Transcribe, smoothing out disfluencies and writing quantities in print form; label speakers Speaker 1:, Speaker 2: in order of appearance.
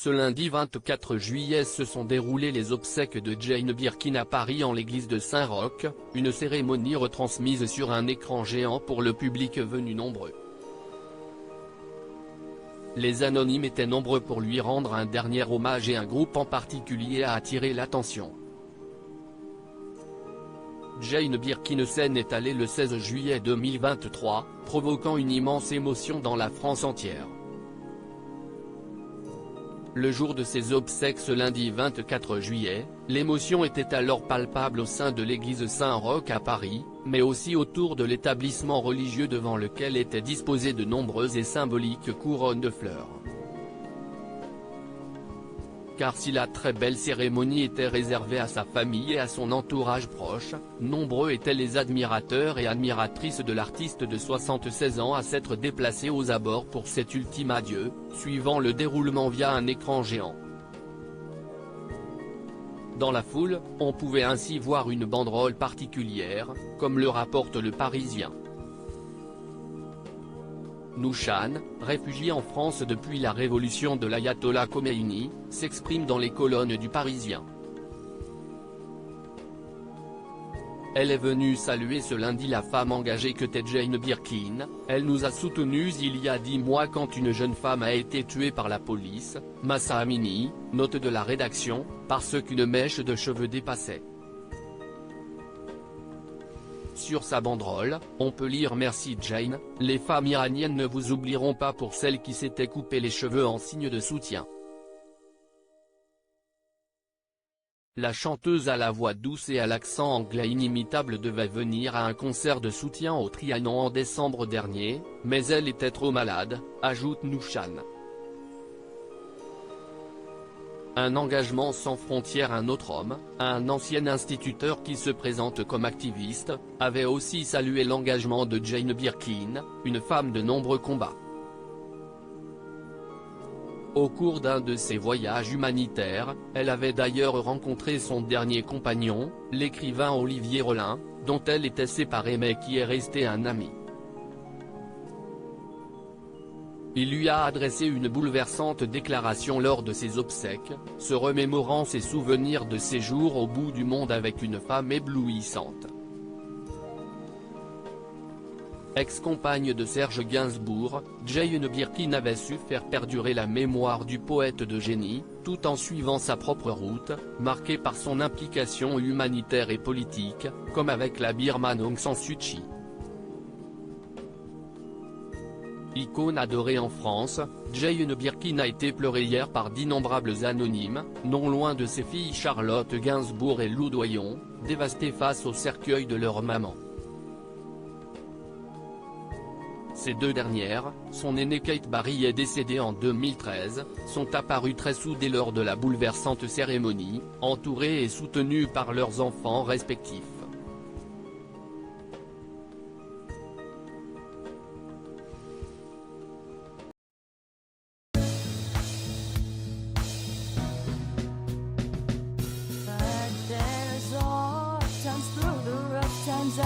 Speaker 1: Ce lundi 24 juillet se sont déroulées les obsèques de Jane Birkin à Paris en l'église de Saint-Roch, une cérémonie retransmise sur un écran géant pour le public venu nombreux. Les anonymes étaient nombreux pour lui rendre un dernier hommage et un groupe en particulier a attiré l'attention. Jane Birkin s'en est allée le 16 juillet 2023, provoquant une immense émotion dans la France entière. Le jour de ses obsèques ce lundi 24 juillet, l'émotion était alors palpable au sein de l'église Saint-Roch à Paris, mais aussi autour de l'établissement religieux devant lequel étaient disposées de nombreuses et symboliques couronnes de fleurs. Car si la très belle cérémonie était réservée à sa famille et à son entourage proche, nombreux étaient les admirateurs et admiratrices de l'artiste de 76 ans à s'être déplacés aux abords pour cet ultime adieu, suivant le déroulement via un écran géant. Dans la foule, on pouvait ainsi voir une banderole particulière, comme le rapporte Le Parisien. Nouchane, réfugiée en France depuis la révolution de l'ayatollah Khomeini, s'exprime dans les colonnes du Parisien. Elle est venue saluer ce lundi la femme engagée que t'est Jane Birkin, elle nous a soutenus il y a 10 mois quand une jeune femme a été tuée par la police, Mahsa Amini, note de la rédaction, parce qu'une mèche de cheveux dépassait. Sur sa banderole, on peut lire « Merci Jane, les femmes iraniennes ne vous oublieront pas pour celles qui s'étaient coupées les cheveux en signe de soutien ». La chanteuse à la voix douce et à l'accent anglais inimitable devait venir à un concert de soutien au Trianon en décembre dernier, mais elle était trop malade, ajoute Nouchane. Un engagement sans frontières. Un autre homme, un ancien instituteur qui se présente comme activiste, avait aussi salué l'engagement de Jane Birkin, une femme de nombreux combats. Au cours d'un de ses voyages humanitaires, elle avait d'ailleurs rencontré son dernier compagnon, l'écrivain Olivier Rollin, dont elle était séparée mais qui est resté un ami. Il lui a adressé une bouleversante déclaration lors de ses obsèques, se remémorant ses souvenirs de séjour au bout du monde avec une femme éblouissante. Ex-compagne de Serge Gainsbourg, Jane Birkin avait su faire perdurer la mémoire du poète de génie, tout en suivant sa propre route, marquée par son implication humanitaire et politique, comme avec la Birmane Aung San Suu Kyi. Icône adorée en France, Jane Birkin a été pleurée hier par d'innombrables anonymes, non loin de ses filles Charlotte Gainsbourg et Lou Doyon, dévastées face au cercueil de leur maman. Ces deux dernières, son aînée Kate Barry est décédée en 2013, sont apparues très soudées lors de la bouleversante cérémonie, entourées et soutenues par leurs enfants respectifs.
Speaker 2: Times through the rough times